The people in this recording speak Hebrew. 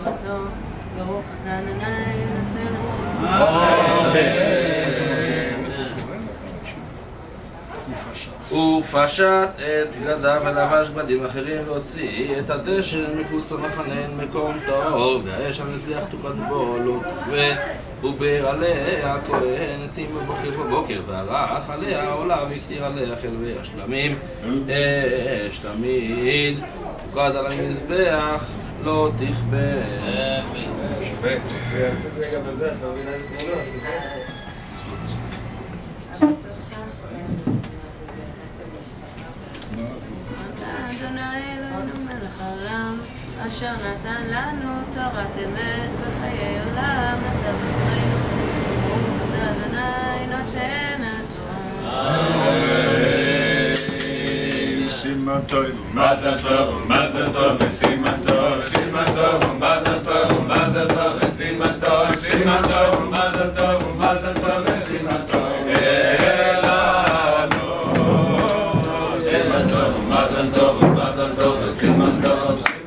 תורתו, ברוך אתה ה' נותן התורה. ופשט את בגדיו ולבש בגדים אחרים והוציא את הדשן מחוץ למחנה מקום טוב, והאש המזבח תוקד בו לא תכבה, ובר עליה הכהן עצים בבוקר וערך עליה עולה והקטיר עליה חלבי השלמים אש תמיד תוקד על המזבח לא תכבה. אשר נתן לנו תורת אמת בחיי עולם נתן בחיינו ברוך אתה ה' נותן התורה. סימן טוב ומזל טוב ומזל טוב וסימן טוב סימן טוב ומזל טוב ומזל טוב וסימן טוב סימן טוב ומזל טוב ומזל טוב וסימן טוב לנו סימן טוב ומזל טוב ומזל טוב וסימן טוב